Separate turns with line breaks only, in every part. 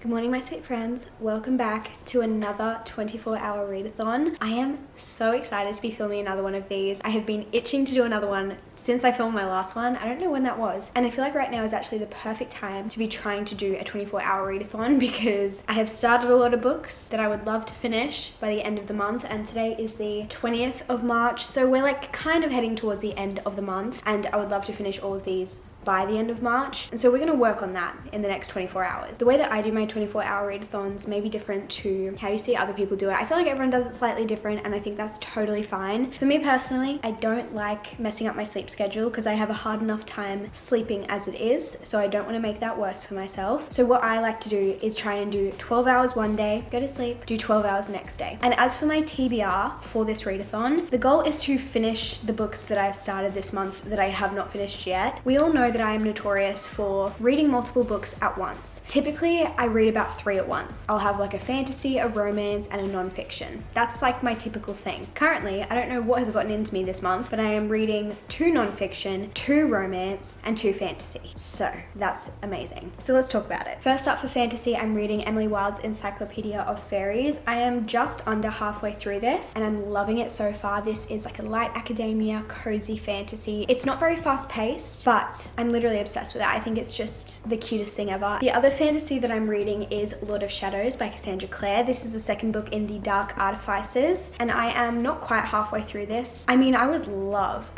Good morning, my sweet friends. Welcome back to another 24-hour readathon. I am so excited to be filming another one of these. I have been itching to do another one since I filmed my last one. I don't know when that was. And I feel like right now is actually the perfect time to be trying to do a 24-hour readathon because I have started a lot of books that I would love to finish by the end of the month. And today is the 20th of March. So we're like kind of heading towards the end of the month. And I would love to finish all of these by the end of March. And so we're going to work on that in the next 24 hours. The way that I do my 24-hour readathons may be different to how you see other people do it. I feel like everyone does it slightly different and I think that's totally fine. For me personally, I don't like messing up my sleep schedule because I have a hard enough time sleeping as it is, so I don't want to make that worse for myself. So what I like to do is try and do 12 hours one day, go to sleep, do 12 hours the next day. And as for my TBR for this readathon, the goal is to finish the books that I've started this month that I have not finished yet. We all know that I am notorious for reading multiple books at once. Typically, I read about 3 at once. I'll have like a fantasy, a romance, and a non-fiction. That's like my typical thing. Currently, I don't know what has gotten into me this month, but I am reading 2 non-fiction, 2 romance, and 2 fantasy. So that's amazing. So let's talk about it. First up for fantasy, I'm reading Emily Wilde's Encyclopaedia of Faeries. I am just under halfway through this, and I'm loving it so far. This is like a light academia, cozy fantasy. It's not very fast-paced, but I'm literally obsessed with it. I think it's just the cutest thing ever. The other fantasy that I'm reading is Lord of Shadows by Cassandra Clare. This is the second book in the Dark Artifices, and I am not quite halfway through this. I mean, I would love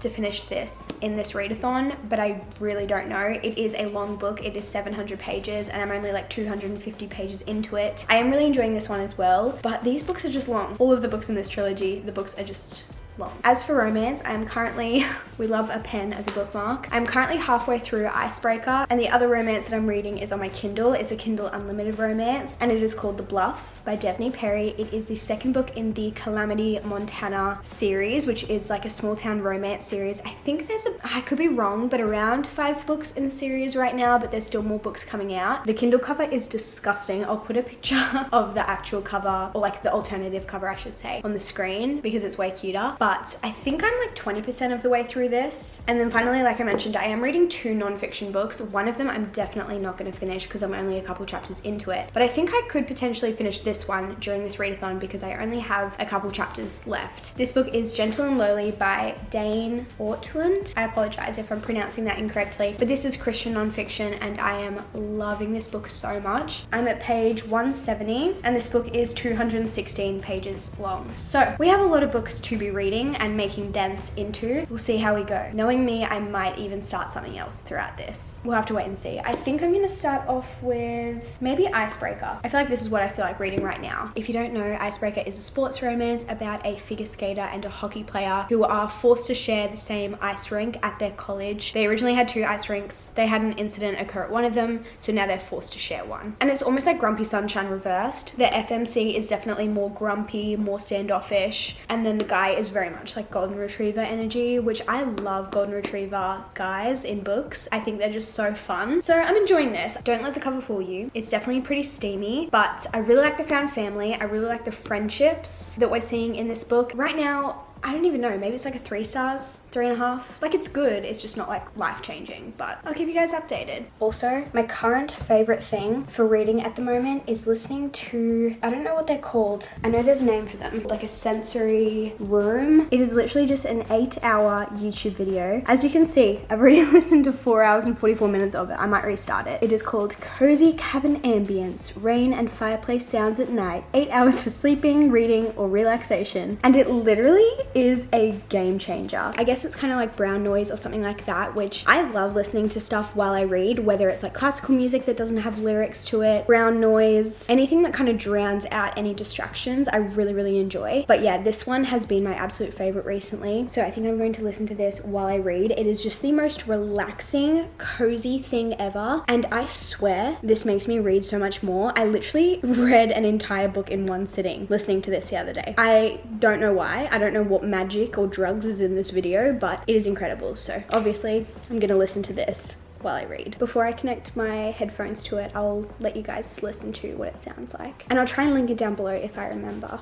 to finish this in this readathon, but I really don't know. It is a long book. It is 700 pages, and I'm only like 250 pages into it. I am really enjoying this one as well, but these books are just long. All of the books in this trilogy, the books are just long. As for romance, I'm currently, we love a pen as a bookmark. I'm currently halfway through Icebreaker, and the other romance that I'm reading is on my Kindle. It's a Kindle Unlimited romance, and it is called The Bluff by Devney. It is the second book in the Calamity Montana series, which is like a small town romance series. I think there's I could be wrong, but around 5 books in the series right now, but there's still more books coming out. The Kindle cover is disgusting. I'll put a picture of the actual cover, or like the alternative cover I should say, on the screen because it's way cuter. But I think I'm like 20% of the way through this. And then finally, like I mentioned, I am reading 2 non-fiction books. One of them I'm definitely not going to finish because I'm only a couple chapters into it. But I think I could potentially finish this one during this readathon because I only have a couple chapters left. This book is Gentle and Lowly by Dane Ortlund. I apologize if I'm pronouncing that incorrectly, but this is Christian non-fiction and I am loving this book so much. I'm at page 170 and this book is 216 pages long. So we have a lot of books to be reading and making dents into. We'll see how we go. Knowing me, I might even start something else throughout this. We'll have to wait and see. I think I'm going to start off with maybe Icebreaker. I feel like this is what I feel like reading right now. If you don't know, Icebreaker is a sports romance about a figure skater and a hockey player who are forced to share the same ice rink at their college. They originally had 2 ice rinks. They had an incident occur at one of them, so now they're forced to share one. And it's almost like Grumpy Sunshine reversed. The FMC is definitely more grumpy, more standoffish, and then the guy is very much like golden retriever energy, which I love golden retriever guys in books. I think they're just so fun. So I'm enjoying this. Don't let the cover fool you. It's definitely pretty steamy, but I really like the found family. I really like the friendships that we're seeing in this book. Right now, I don't even know, maybe it's like a 3 stars, 3.5. Like it's good, it's just not like life-changing, but I'll keep you guys updated. Also, my current favorite thing for reading at the moment is listening to, I don't know what they're called. I know there's a name for them, like a sensory room. It is literally just an 8-hour YouTube video. As you can see, I've already listened to 4 hours and 44 minutes of it. I might restart it. It is called Cozy Cabin Ambience, Rain and Fireplace Sounds at Night, 8 hours for sleeping, reading, or relaxation. And it literally is a game changer. I guess it's kind of like brown noise or something like that, which I love listening to stuff while I read, whether it's like classical music that doesn't have lyrics to it, brown noise, anything that kind of drowns out any distractions, I really enjoy. But yeah, this one has been my absolute favorite recently. So I think I'm going to listen to this while I read. It is just the most relaxing, cozy thing ever. And I swear this makes me read so much more. I literally read an entire book in one sitting listening to this the other day. I don't know why. I don't know what magic or drugs is in this video, but it is incredible. So obviously I'm gonna listen to this while I read. Before I connect my headphones to it, I'll let you guys listen to what it sounds like, and I'll try and link it down below if I remember.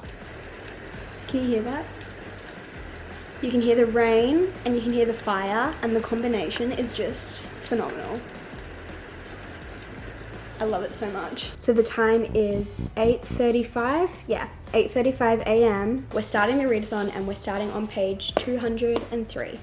Can you hear that? You can hear the rain and you can hear the fire, and the combination is just phenomenal. I love it so much. So the time is 8:35. Yeah, 8:35 a.m. We're starting the readathon and we're starting on page 203.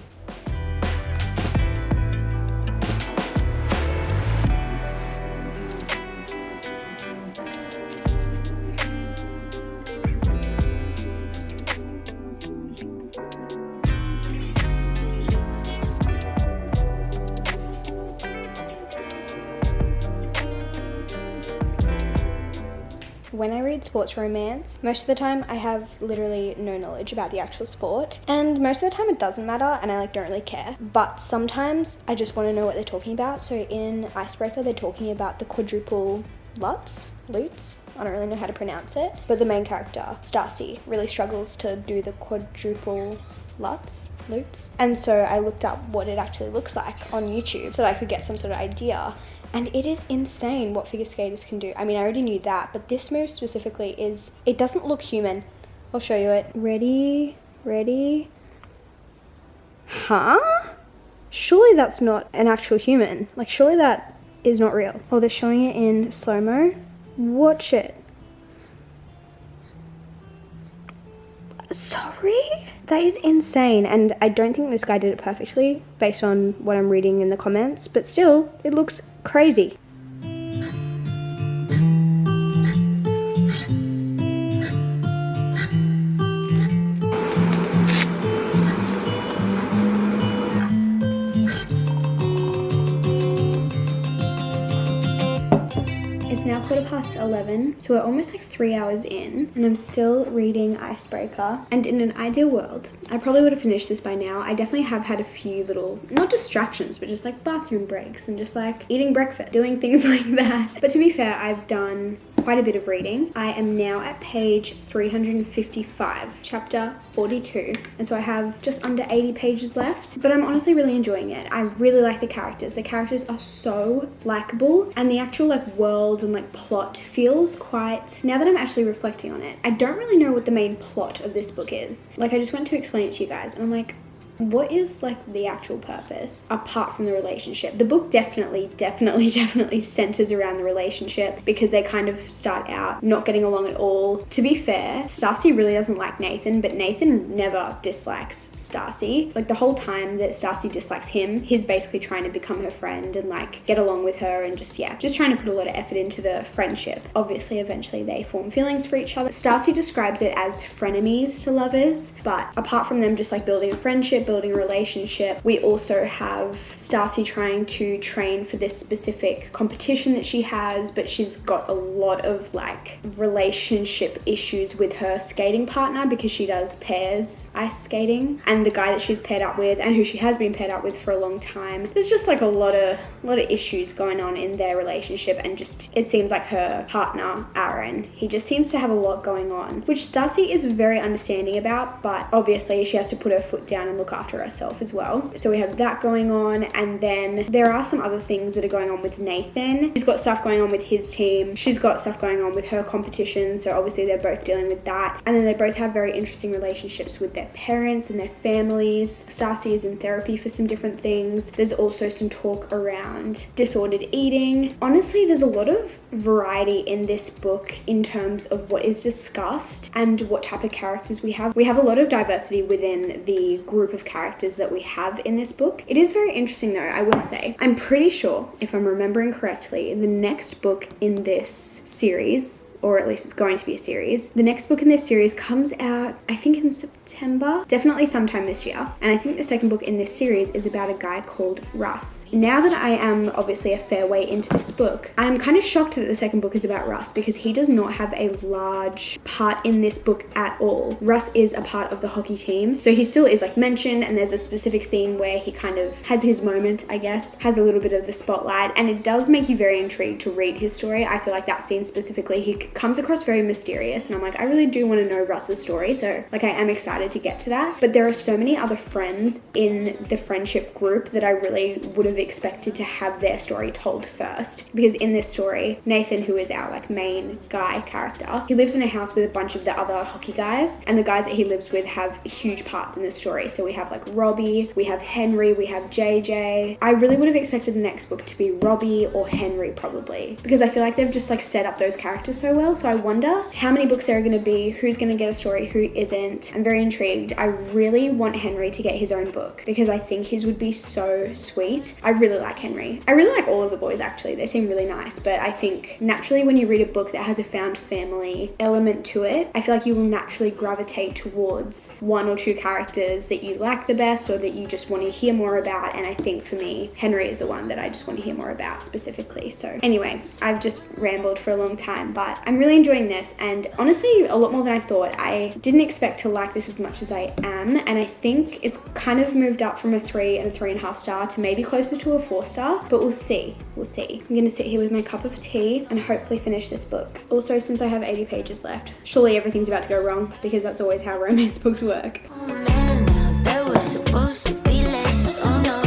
When I read sports romance, most of the time I have literally no knowledge about the actual sport, and most of the time it doesn't matter and I don't really care, but sometimes I just want to know what they're talking about. So in Icebreaker they're talking about the quadruple lutz, I don't really know how to pronounce it, but the main character, Stacy, really struggles to do the quadruple lutz, and so I looked up what it actually looks like on YouTube so that I could get some sort of idea. And it is insane what figure skaters can do. I mean, I already knew that, but this move specifically it doesn't look human. I'll show you it. Ready? Huh? Surely that's not an actual human. Like, surely that is not real. Oh, they're showing it in slow-mo. Watch it. Sorry? That is insane, and I don't think this guy did it perfectly based on what I'm reading in the comments, but still, it looks crazy. It's now 11:15, so we're almost like 3 hours in, and I'm still reading Icebreaker. And in an ideal world, I probably would have finished this by now. I definitely have had a few little, not distractions, but just like bathroom breaks and just like eating breakfast, doing things like that. But to be fair, I've done quite a bit of reading. I am now at page 355, chapter 42, and so I have just under 80 pages left, but I'm honestly really enjoying it. I really like the characters. The characters are so likable, and the actual like world and like plot feels quite, now that I'm actually reflecting on it, I don't really know what the main plot of this book is. Like, I just went to explain it to you guys, and I'm like, what is like the actual purpose apart from the relationship? The book definitely centers around the relationship because they kind of start out not getting along at all. To be fair, Stacy really doesn't like Nathan, but Nathan never dislikes Stacy. Like, the whole time that Stacy dislikes him, he's basically trying to become her friend and like get along with her and just trying to put a lot of effort into the friendship. Obviously, eventually they form feelings for each other. Stacy describes it as frenemies to lovers, but apart from them just like building a friendship, building a relationship, we also have Stacy trying to train for this specific competition that she has, but she's got a lot of like relationship issues with her skating partner because she does pairs ice skating, and the guy that she's paired up with and who she has been paired up with for a long time, there's just like a lot of issues going on in their relationship, and just it seems like her partner Aaron, he just seems to have a lot going on, which Stacy is very understanding about, but obviously she has to put her foot down and look after herself as well. So we have that going on, and then there are some other things that are going on with Nathan. He's got stuff going on with his team, she's got stuff going on with her competition, so obviously they're both dealing with that, and then they both have very interesting relationships with their parents and their families. Stacy is in therapy for some different things. There's also some talk around disordered eating. Honestly, there's a lot of variety in this book in terms of what is discussed and what type of characters we have. We have a lot of diversity within the group of characters that we have in this book. It is very interesting though, I will say. I'm pretty sure, if I'm remembering correctly, the next book in this series, or at least it's going to be a series. The next book in this series comes out, I think in September, definitely sometime this year. And I think the second book in this series is about a guy called Russ. Now that I am obviously a fair way into this book, I'm kind of shocked that the second book is about Russ because he does not have a large part in this book at all. Russ is a part of the hockey team, so he still is like mentioned, and there's a specific scene where he kind of has his moment, I guess, has a little bit of the spotlight, and it does make you very intrigued to read his story. I feel like that scene specifically, he comes across very mysterious, and I'm like, I really do want to know Russ's story, so like I am excited excited to get to that. But there are so many other friends in the friendship group that I really would have expected to have their story told first. Because in this story, Nathan, who is our like main guy character, he lives in a house with a bunch of the other hockey guys, and the guys that he lives with have huge parts in the story. So we have like Robbie, we have Henry, we have JJ. I really would have expected the next book to be Robbie or Henry probably, because I feel like they've just like set up those characters so well. So I wonder how many books there are going to be, who's going to get a story, who isn't. I'm very intrigued. I really want Henry to get his own book because I think his would be so sweet. I really like Henry. I really like all of the boys actually. They seem really nice, but I think naturally when you read a book that has a found family element to it, I feel like you will naturally gravitate towards one or two characters that you like the best or that you just want to hear more about. And I think for me, Henry is the one that I just want to hear more about specifically. So anyway, I've just rambled for a long time, but I'm really enjoying this, and honestly a lot more than I thought. I didn't expect to like this as much as I am, and I think it's kind of moved up from a 3 and a 3.5 star to maybe closer to a 4 star, but we'll see. I'm gonna sit here with my cup of tea and hopefully finish this book. Also, since I have 80 pages left, surely everything's about to go wrong because that's always how romance books work.
Oh man, now that was supposed to be late. Oh no.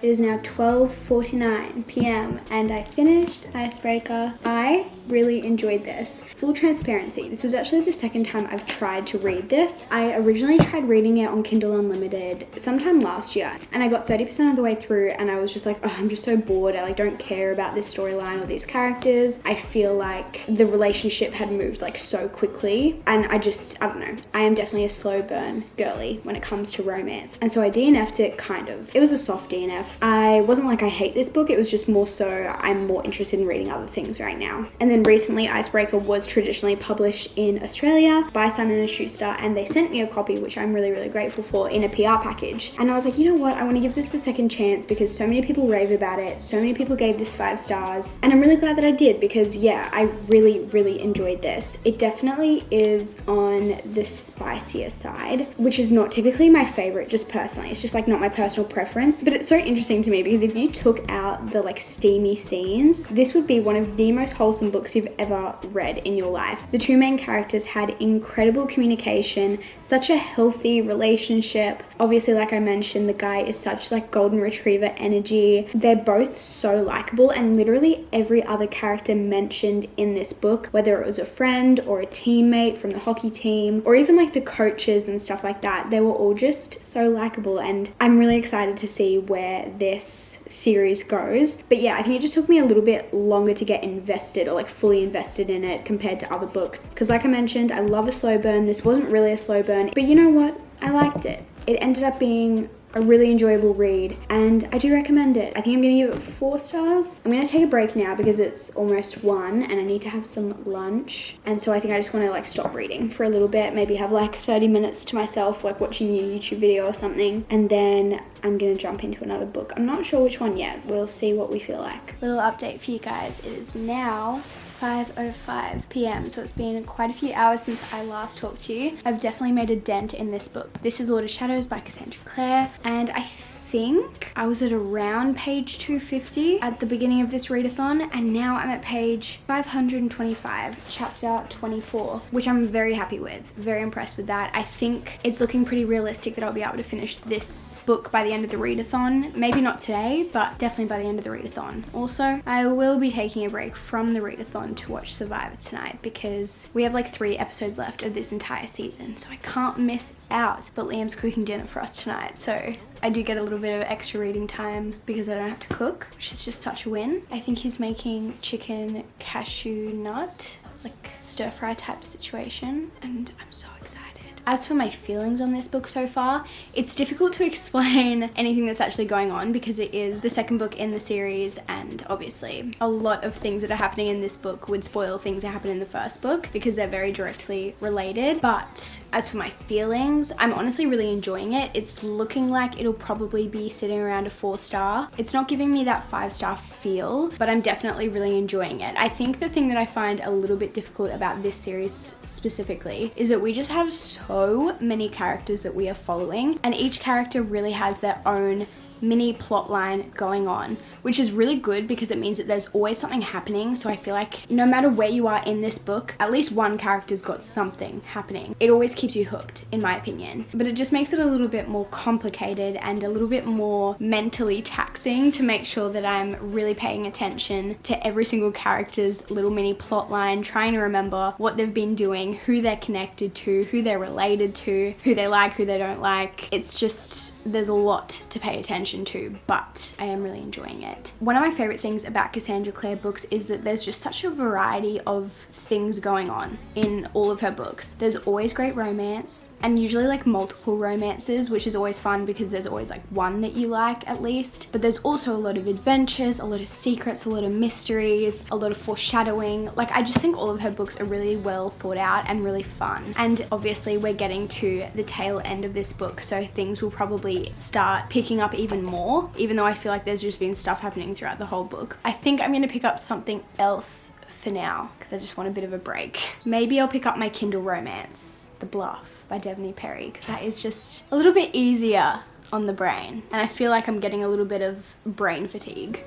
It is now 12:49 p.m. and I finished Icebreaker. I really enjoyed this. Full transparency, this is actually the second time I've tried to read this. I originally tried reading it on Kindle Unlimited sometime last year, and I got 30% of the way through and I was just like, oh, I'm just so bored. I like don't care about this storyline or these characters. I feel like the relationship had moved like so quickly, and I don't know. I am definitely a slow burn girly when it comes to romance. And so I DNF'd it kind of. It was a soft DNF. I wasn't like I hate this book, it was just more so I'm more interested in reading other things right now. And then recently Icebreaker was traditionally published in Australia by Simon & Schuster, and they sent me a copy, which I'm really, really grateful for, in a PR package. And I was like, you know what, I want to give this a second chance because so many people rave about it, so many people gave this 5 stars, and I'm really glad that I did because yeah, I really, really enjoyed this. It definitely is on the spicier side, which is not typically my favorite just personally. It's just like not my personal preference, but it's so interesting to me because if you took out the like steamy scenes, this would be one of the most wholesome books you've ever read in your life. The two main characters had incredible communication, such a healthy relationship. Obviously, like I mentioned, the guy is such like golden retriever energy. They're both so likable, and literally every other character mentioned in this book, whether it was a friend or a teammate from the hockey team or even like the coaches and stuff like that, they were all just so likable, and I'm really excited to see where this series goes. But yeah, I think it just took me a little bit longer to get invested or like fully invested in it compared to other books, because like I mentioned, I love a slow burn. This wasn't really a slow burn, but you know what, I liked it. It ended up being a really enjoyable read, and I do recommend it. I think I'm gonna give it 4 stars. I'm gonna take a break now because it's almost 1 and I need to have some lunch, and so I think I just want to like stop reading for a little bit, maybe have like 30 minutes to myself, like watching a YouTube video or something, and then I'm gonna jump into another book. I'm not sure which one yet. We'll see what we feel like. Little update for you guys. It is now 5:05 p.m. so it's been quite a few hours since I last talked to you. I've definitely made a dent in this book. This is Lord of Shadows by Cassandra Clare, and I think I was at around page 250 at the beginning of this readathon, and now I'm at page 525, chapter 24, which I'm very happy with, very impressed with that. I think it's looking pretty realistic that I'll be able to finish this book by the end of the readathon. Maybe not today, but definitely by the end of the readathon. Also, I will be taking a break from the readathon to watch Survivor tonight because we have like 3 episodes left of this entire season, so I can't miss out. But Liam's cooking dinner for us tonight, so I do get a little bit of extra reading time because I don't have to cook, which is just such a win. I think he's making chicken cashew nut, like stir fry type situation, and I'm so excited. As for my feelings on this book so far, it's difficult to explain anything that's actually going on because it is the second book in the series, and obviously a lot of things that are happening in this book would spoil things that happen in the first book because they're very directly related. But as for my feelings, I'm honestly really enjoying it. It's looking like it'll probably be sitting around a 4 star. It's not giving me that 5 star feel, but I'm definitely really enjoying it. I think the thing that I find a little bit difficult about this series specifically is that we just have so many characters that we are following, and each character really has their own mini plot line going on, which is really good because it means that there's always something happening. So I feel like no matter where you are in this book, at least one character's got something happening. It always keeps you hooked, in my opinion. But it just makes it a little bit more complicated and a little bit more mentally taxing to make sure that I'm really paying attention to every single character's little mini plot line, trying to remember what they've been doing, who they're connected to, who they're related to, who they like, who they don't like. It's just, there's a lot to pay attention to, but I am really enjoying it. One of my favorite things about Cassandra Clare books is that there's just such a variety of things going on in all of her books. There's always great romance, and usually like multiple romances, which is always fun because there's always like one that you like at least. But there's also a lot of adventures, a lot of secrets, a lot of mysteries, a lot of foreshadowing. Like, I just think all of her books are really well thought out and really fun. And obviously we're getting to the tail end of this book, so things will probably start picking up even more, even though I feel like there's just been stuff happening throughout the whole book. I think I'm gonna pick up something else for now because I just want a bit of a break. Maybe I'll pick up my Kindle romance, The Bluff by Devney because that is just a little bit easier on the brain, and I feel like I'm getting a little bit of brain fatigue.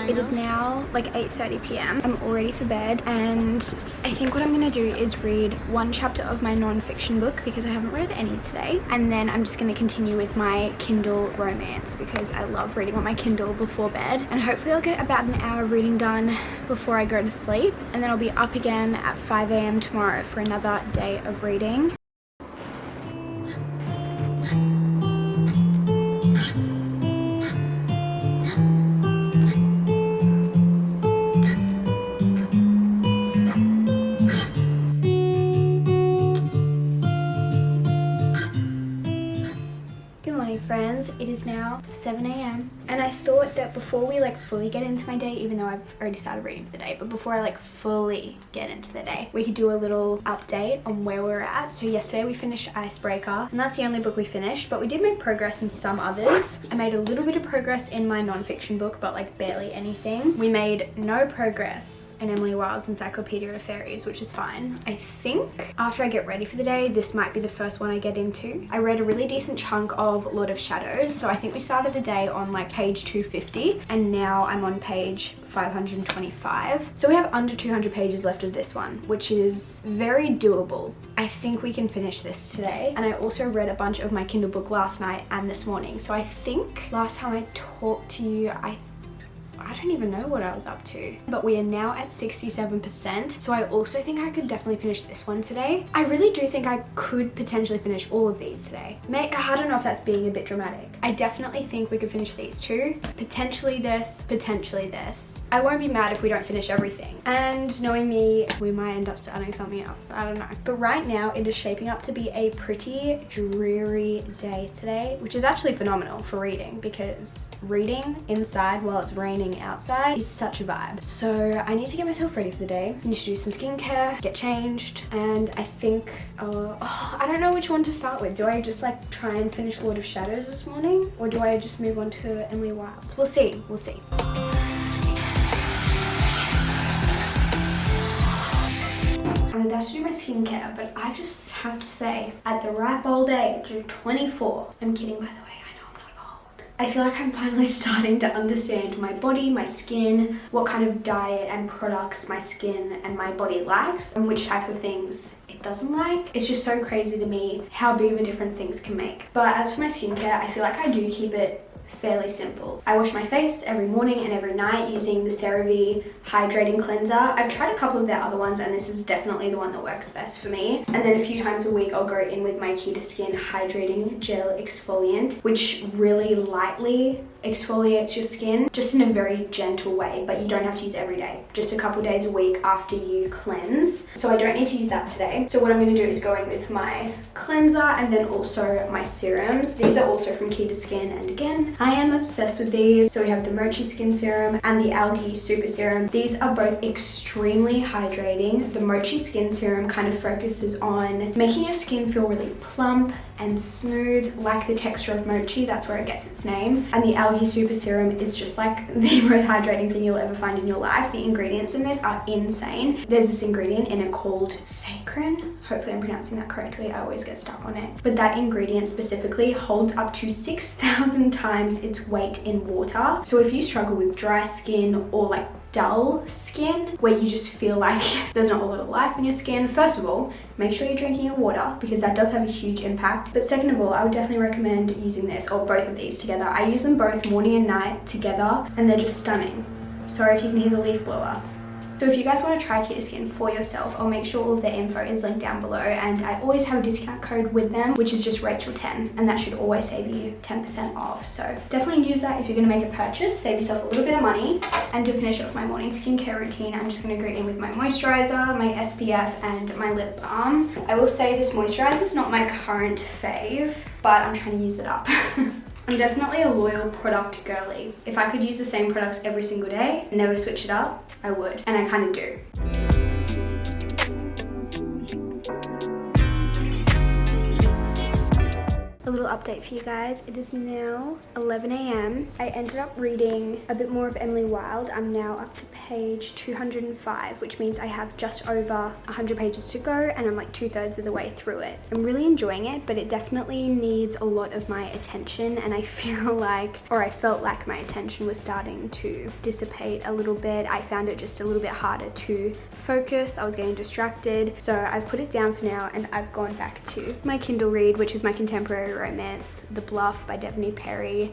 It is now like 8:30 p.m. I'm all ready for bed, and I think what I'm gonna do is read one chapter of my non-fiction book because I haven't read any today, and then I'm just gonna continue with my Kindle romance because I love reading on my Kindle before bed, and hopefully I'll get about an hour of reading done before I go to sleep, and then I'll be up again at 5 a.m. tomorrow for another day of reading. Friends, it is now 7 a.m. and I thought that before we like fully get into my day, even though I've already started reading for the day, but before I like fully get into the day, we could do a little update on where we're at. So yesterday we finished Icebreaker, and that's the only book we finished, but we did make progress in some others. I made a little bit of progress in my non-fiction book, but like barely anything. We made no progress in Emily Wilde's Encyclopaedia of Faeries, which is fine. I think after I get ready for the day, this might be the first one I get into. I read a really decent chunk of Lord of Shadows, so I think we started the day on like page 250, and now I'm on page 525. So we have under 200 pages left of this one, which is very doable. I think we can finish this today. And I also read a bunch of my Kindle book last night and this morning. So I think last time I talked to you, I don't even know what I was up to, but we are now at 67%. So I also think I could definitely finish this one today. I really do think I could potentially finish all of these today. I don't know if that's being a bit dramatic. I definitely think we could finish these two. Potentially this, potentially this. I won't be mad if we don't finish everything. And knowing me, we might end up starting something else. I don't know. But right now it is shaping up to be a pretty dreary day today, which is actually phenomenal for reading, because reading inside while it's raining outside is such a vibe. So I need to get myself ready for the day. I need to do some skincare, get changed, and I think, I don't know which one to start with. Do I just like try and finish Lord of Shadows this morning, or do I just move on to Emily Wilde? We'll see, we'll see. I'm about to do my skincare, but I just have to say, at the ripe old age of 24, I'm kidding by the way, I feel like I'm finally starting to understand my body, my skin, what kind of diet and products my skin and my body likes, and which type of things it doesn't like. It's just so crazy to me how big of a difference things can make. But as for my skincare, I feel like I do keep it fairly simple. I wash my face every morning and every night using the CeraVe Hydrating Cleanser. I've tried a couple of their other ones, and this is definitely the one that works best for me. And then a few times a week I'll go in with my Key to Skin Hydrating Gel Exfoliant, which really lightly exfoliates your skin just in a very gentle way, but you don't have to use every day, just a couple days a week after you cleanse. So I don't need to use that today. So what I'm going to do is go in with my cleanser and then also my serums. These are also from Key to Skin, and again, I am obsessed with these. So we have the Mochi Skin Serum and the Algae Super Serum. These are both extremely hydrating. The Mochi Skin Serum kind of focuses on making your skin feel really plump and smooth, like the texture of mochi. That's where it gets its name. And the Algae Super Serum is just like the most hydrating thing you'll ever find in your life. The ingredients in this are insane. There's this ingredient in it called saccharin. Hopefully I'm pronouncing that correctly. I always get stuck on it. But that ingredient specifically holds up to 6,000 times its weight in water. So if you struggle with dry skin or like dull skin, where you just feel like there's not a lot of life in your skin, first of all, make sure you're drinking your water, because that does have a huge impact. But second of all, I would definitely recommend using this or both of these together. I use them both morning and night together, and they're just stunning. Sorry if you can hear the leaf blower. So if you guys want to try Key to Skin for yourself, I'll make sure all of their info is linked down below, and I always have a discount code with them, which is just Rachel10, and that should always save you 10% off. So definitely use that if you're going to make a purchase, save yourself a little bit of money. And to finish off my morning skincare routine, I'm just going to go in with my moisturizer, my SPF, and my lip balm. I will say this moisturizer is not my current fave, but I'm trying to use it up. I'm definitely a loyal product girly. If I could use the same products every single day, never switch it up, I would. And I kind of do. A little update for you guys. It is now 11 a.m. I ended up reading a bit more of Emily Wilde. I'm now up to page 205, which means I have just over 100 pages to go, and I'm like 2/3 of the way through it. I'm really enjoying it, but it definitely needs a lot of my attention, and I feel like, or I felt like my attention was starting to dissipate a little bit. I found it just a little bit harder to focus. I was getting distracted. So I've put it down for now, and I've gone back to my Kindle read, which is my contemporary romance, The Bluff by Devney.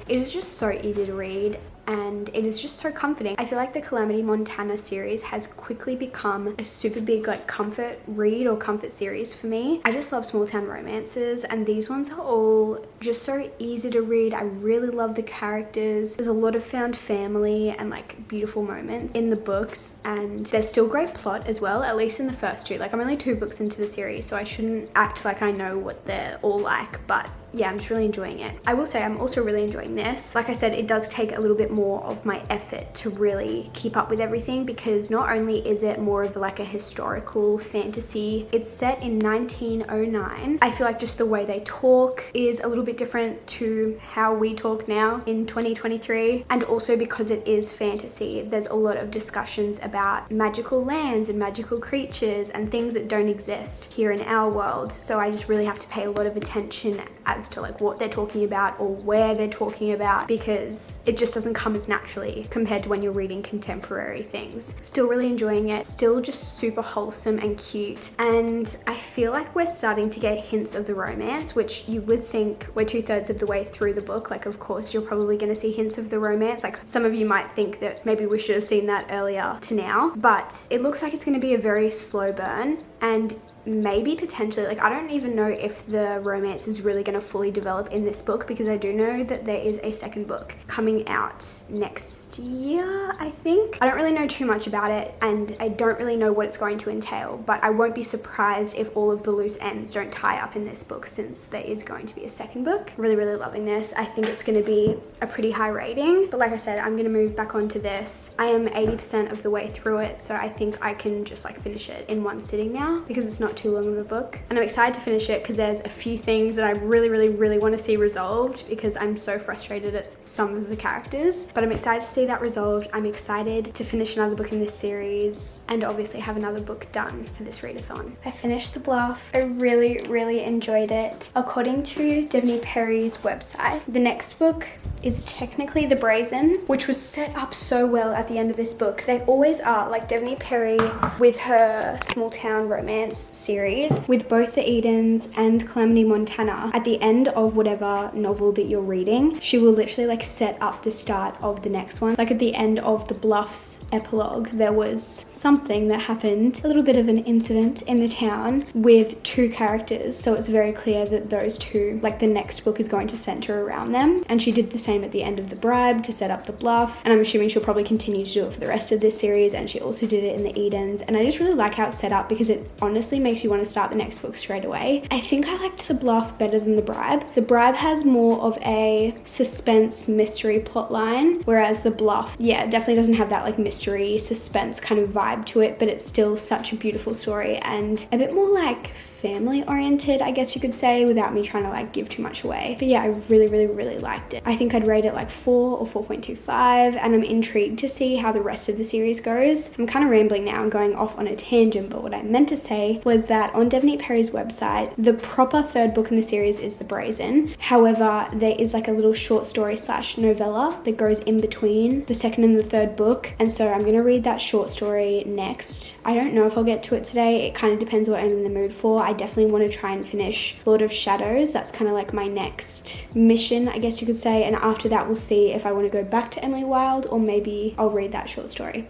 It is just so easy to read, and it is just so comforting. I feel like the Calamity Montana series has quickly become a super big like comfort read or comfort series for me. I just love small town romances, and these ones are all just so easy to read. I really love the characters. There's a lot of found family and like beautiful moments in the books, and there's still great plot as well, at least in the first two. Like I'm only 2 books into the series, so I shouldn't act like I know what they're all like, but yeah, I'm just really enjoying it. I will say I'm also really enjoying this. Like I said, it does take a little bit more of my effort to really keep up with everything, because not only is it more of like a historical fantasy, it's set in 1909. I feel like just the way they talk is a little bit different to how we talk now in 2023. And also because it is fantasy, there's a lot of discussions about magical lands and magical creatures and things that don't exist here in our world. So I just really have to pay a lot of attention as to like what they're talking about or where they're talking about, because it just doesn't come as naturally compared to when you're reading contemporary things. Still really enjoying it, still just super wholesome and cute, and I feel like we're starting to get hints of the romance, which you would think we're 2/3 of the way through the book. Like of course you're probably going to see hints of the romance. Like some of you might think that maybe we should have seen that earlier to now, but it looks like it's going to be a very slow burn, and maybe potentially, like I don't even know if the romance is really going to fully develop in this book, because I do know that there is a second book coming out next year, I think. I don't really know too much about it, and I don't really know what it's going to entail, but I won't be surprised if all of the loose ends don't tie up in this book, since there is going to be a second book. Really, really loving this. I think it's going to be a pretty high rating, but like I said, I'm going to move back onto this. I am 80% of the way through it, so I think I can just like finish it in one sitting now, because it's not too long of a book, and I'm excited to finish it because there's a few things that I really want to see resolved, because I'm so frustrated at some of the characters. But I'm excited to see that resolved. I'm excited to finish another book in this series, and obviously have another book done for this readathon. I finished The Bluff. I really enjoyed it. According to Devney Perry's website, the next book is technically The Brazen, which was set up so well at the end of this book. They always are. Like Devney Perry with her small town romance series, with both the Edens and Calamity Montana, at the end of whatever novel that you're reading, she will literally like set up the start of the next one. Like at the end of The Bluff's epilogue, there was something that happened, a little bit of an incident in the town with 2 characters, so it's very clear that those 2, like the next book is going to center around them, and she did the same same at the end of The Bribe to set up the Bluff, and I'm assuming she'll probably continue to do it for the rest of this series, and she also did it in the Edens, and I just really like how it's set up because it honestly makes you want to start the next book straight away. I think I liked The Bluff better than The Bribe. The Bribe has more of a suspense mystery plot line, whereas The Bluff, yeah, definitely doesn't have that like mystery suspense kind of vibe to it, but it's still such a beautiful story and a bit more like family oriented, I guess you could say, without me trying to like give too much away. But yeah, I really liked it. I think I'd rate it like 4 or 4.25, and I'm intrigued to see how the rest of the series goes. I'm kind of rambling now and going off on a tangent, but what I meant to say was that on Devney Perry's website, the proper third book in the series is The Brazen. However, there is like a little short story / novella that goes in between the second and the third book, and so I'm gonna read that short story next. I don't know if I'll get to it today. It kind of depends what I'm in the mood for. I definitely want to try and finish Lord of Shadows. That's kind of like my next mission, I guess you could say, and after that we'll see if I want to go back to Emily Wilde or maybe I'll read that short story.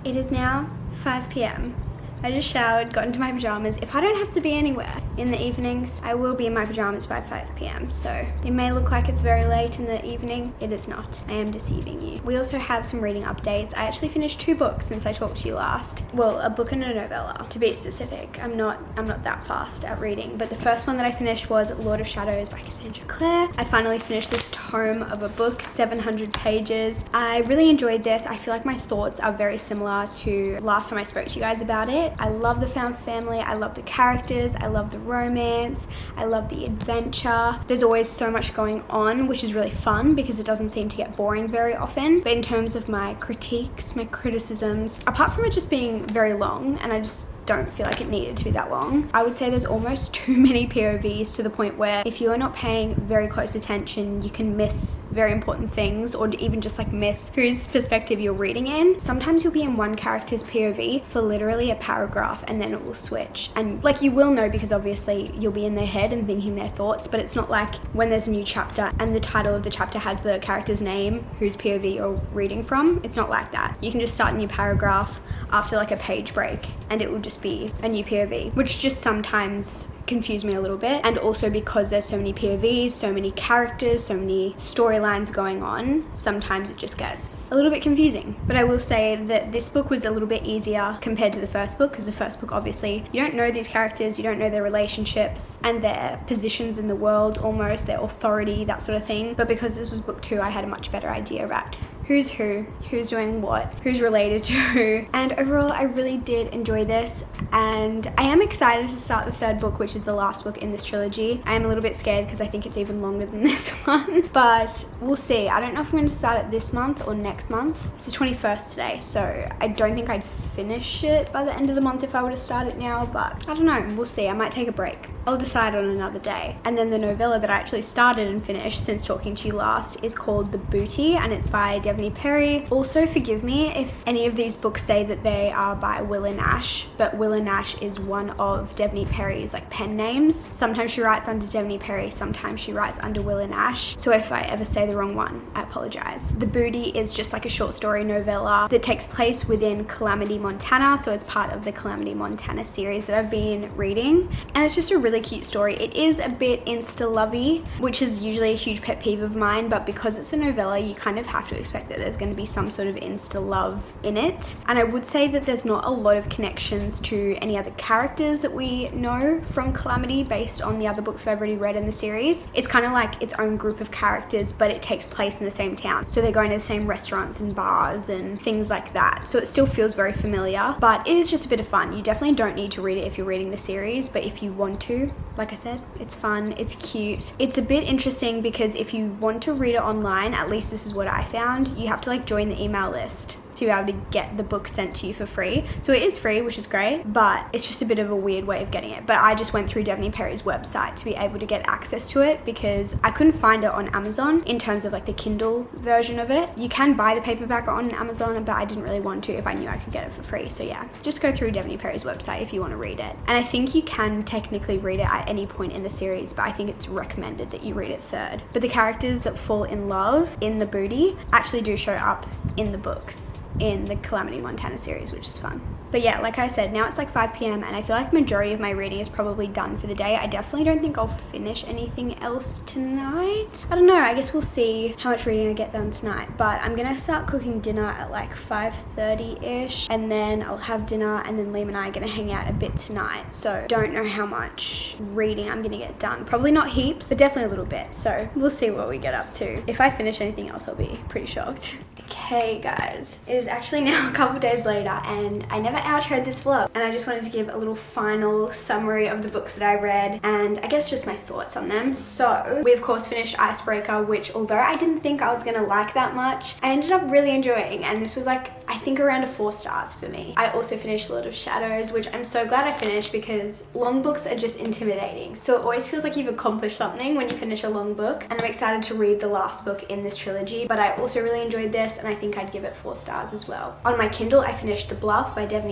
It is now 5 p.m. I just showered, got into my pajamas. If I don't have to be anywhere in the evenings, I will be in my pajamas by 5 p.m. So it may look like it's very late in the evening. It is not. I am deceiving you. We also have some reading updates. I actually finished 2 books since I talked to you last. Well, a book and a novella, to be specific. I'm not that fast at reading, but the first one that I finished was Lord of Shadows by Cassandra Clare. I finally finished this tome of a book, 700 pages. I really enjoyed this. I feel like my thoughts are very similar to last time I spoke to you guys about it. I love the found family, I love the characters, I love the romance, I love the adventure. There's always so much going on, which is really fun because it doesn't seem to get boring very often. But in terms of my critiques, my criticisms, apart from it just being very long, and I just don't feel like it needed to be that long, I would say there's almost too many POVs to the point where if you are not paying very close attention, you can miss very important things, or even just like miss whose perspective you're reading in. Sometimes you'll be in one character's POV for literally a paragraph and then it will switch, and like you will know because obviously you'll be in their head and thinking their thoughts, but it's not like when there's a new chapter and the title of the chapter has the character's name whose POV you're reading from. It's not like that. You can just start a new paragraph after like a page break and it will just be a new POV, which just sometimes confuse me a little bit. And also because there's so many POVs, so many characters, so many storylines going on, sometimes it just gets a little bit confusing. But I will say that this book was a little bit easier compared to the first book, because the first book obviously you don't know these characters, you don't know their relationships and their positions in the world, almost their authority, that sort of thing. But because this was book 2, I had a much better idea about who's who, who's doing what, who's related to who. And overall, I really did enjoy this, and I am excited to start the third book, which is the last book in this trilogy. I am a little bit scared because I think it's even longer than this one, but we'll see. I don't know if I'm going to start it this month or next month. It's the 21st today, so I don't think I'd finish it by the end of the month if I were to start it now, but I don't know. We'll see. I might take a break. I'll decide on another day. And then the novella that I actually started and finished since talking to you last is called The Booty, and it's by Devney Perry. Also, forgive me if any of these books say that they are by Willa Nash, but Willa Nash is one of Devney Perry's like pen names. Sometimes she writes under Devney Perry, sometimes she writes under Willa Nash. So if I ever say the wrong one, I apologize. The Booty is just like a short story novella that takes place within Calamity, Montana. So it's part of the Calamity, Montana series that I've been reading. And it's just a really cute story. It is a bit insta-lovey, which is usually a huge pet peeve of mine, but because it's a novella, you kind of have to expect that there's going to be some sort of insta-love in it. And I would say that there's not a lot of connections to any other characters that we know from Calamity based on the other books that I've already read in the series. It's kind of like its own group of characters, but it takes place in the same town. So they're going to the same restaurants and bars and things like that. So it still feels very familiar, but it is just a bit of fun. You definitely don't need to read it if you're reading the series, but if you want to, like I said, it's fun, it's cute. It's a bit interesting because if you want to read it online, at least this is what I found, you have to like join the email list to be able to get the book sent to you for free. So it is free, which is great, but it's just a bit of a weird way of getting it. But I just went through Devney Perry's website to be able to get access to it because I couldn't find it on Amazon in terms of like the Kindle version of it. You can buy the paperback on Amazon, but I didn't really want to if I knew I could get it for free. So yeah, just go through Devney Perry's website if you want to read it. And I think you can technically read it at any point in the series, but I think it's recommended that you read it third. But the characters that fall in love in The Booty actually do show up in the books in the Calamity Montana series, which is fun. But yeah, like I said, now it's like 5 p.m. and I feel like majority of my reading is probably done for the day. I definitely don't think I'll finish anything else tonight. I don't know, I guess we'll see how much reading I get done tonight. But I'm gonna start cooking dinner at like 5:30-ish, and then I'll have dinner, and then Liam and I are gonna hang out a bit tonight. So don't know how much reading I'm gonna get done. Probably not heaps, but definitely a little bit. So we'll see what we get up to. If I finish anything else, I'll be pretty shocked. Okay guys, it is actually now a couple days later and I never outroed this vlog, and I just wanted to give a little final summary of the books that I read and I guess just my thoughts on them. So we of course finished Icebreaker, which although I didn't think I was gonna like that much, I ended up really enjoying, and this was like I think around a 4 stars for me. I also finished Lord of Shadows, which I'm so glad I finished because long books are just intimidating. So it always feels like you've accomplished something when you finish a long book, and I'm excited to read the last book in this trilogy, but I also really enjoyed this and I think I'd give it 4 stars as well. On my Kindle, I finished The Bluff by Devney.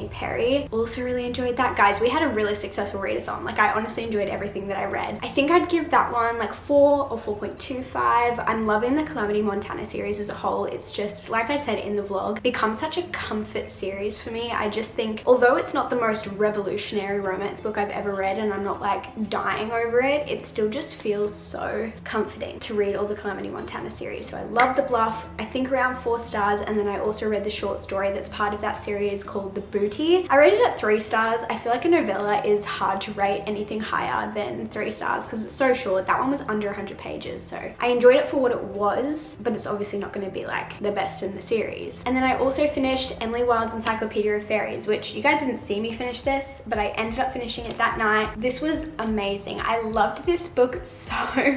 Also really enjoyed that. Guys, we had a really successful readathon. Like I honestly enjoyed everything that I read. I think I'd give that one like 4 or 4.25. I'm loving the Calamity Montana series as a whole. It's just, like I said in the vlog, become such a comfort series for me. I just think, although it's not the most revolutionary romance book I've ever read and I'm not like dying over it, it still just feels so comforting to read all the Calamity Montana series. So I love The Bluff, I think around 4 stars, and then I also read the short story that's part of that series called The Booty. I rated it 3 stars. I feel like a novella is hard to rate anything higher than 3 stars because it's so short. That one was under 100 pages, so I enjoyed it for what it was, but it's obviously not going to be like the best in the series. And then I also finished Emily Wilde's Encyclopaedia of Faeries, which you guys didn't see me finish this, but I ended up finishing it that night. This was amazing. I loved this book so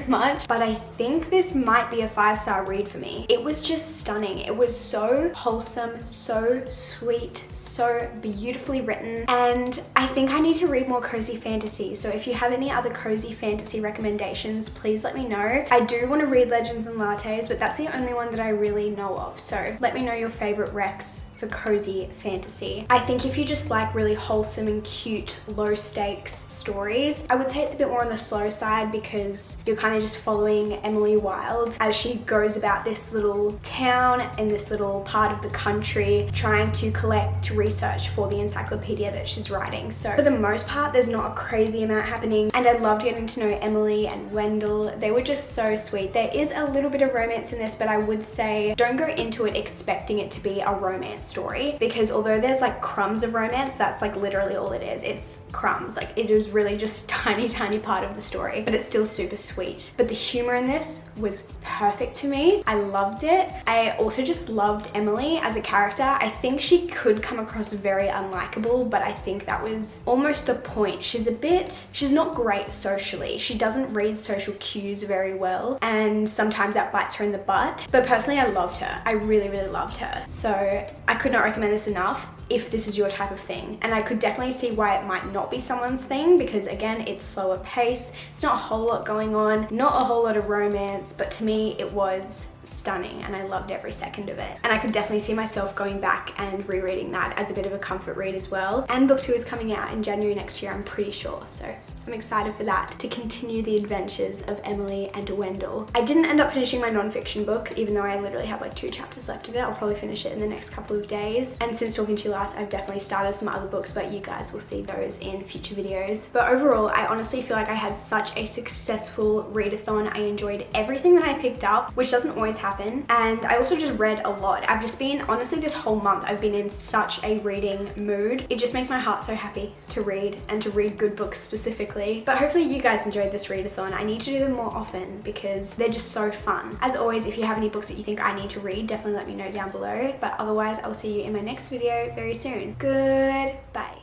much, but I think this might be a 5-star read for me. It was just stunning. It was so wholesome, so sweet, so beautifully written, and I think I need to read more cozy fantasy. So if you have any other cozy fantasy recommendations, please let me know. I do want to read Legends and Lattes, but that's the only one that I really know of, so let me know your favorite recs for cozy fantasy. I think if you just like really wholesome and cute, low stakes stories, I would say it's a bit more on the slow side because you're kind of just following Emily Wilde as she goes about this little town in this little part of the country trying to collect research for the encyclopedia that she's writing. So for the most part, there's not a crazy amount happening, and I loved getting to know Emily and Wendell. They were just so sweet. There is a little bit of romance in this, but I would say don't go into it expecting it to be a romance story, because although there's like crumbs of romance, that's like literally all it is. It's crumbs. Like it is really just a tiny part of the story, but it's still super sweet. But the humor in this was perfect to me. I loved it. I also just loved Emily as a character. I think she could come across very unlikable, but I think that was almost the point. She's not great socially. She doesn't read social cues very well, and sometimes that bites her in the butt. But personally, I loved her. I really loved her. So I could not recommend this enough if this is your type of thing. And I could definitely see why it might not be someone's thing, because again, it's slower pace. It's not a whole lot going on, not a whole lot of romance, but to me it was stunning and I loved every second of it. And I could definitely see myself going back and rereading that as a bit of a comfort read as well. And book 2 is coming out in January next year, I'm pretty sure. So I'm excited for that, to continue the adventures of Emily and Wendell. I didn't end up finishing my non-fiction book, even though I literally have like 2 chapters left of it. I'll probably finish it in the next couple of days. And since talking to you last, I've definitely started some other books, but you guys will see those in future videos. But overall, I honestly feel like I had such a successful readathon. I enjoyed everything that I picked up, which doesn't always happen. And I also just read a lot. I've just been, honestly, this whole month, I've been in such a reading mood. It just makes my heart so happy to read, and to read good books specifically. But hopefully you guys enjoyed this readathon. I need to do them more often because they're just so fun. As always, if you have any books that you think I need to read, definitely let me know down below. But otherwise, I'll see you in my next video very soon. Goodbye.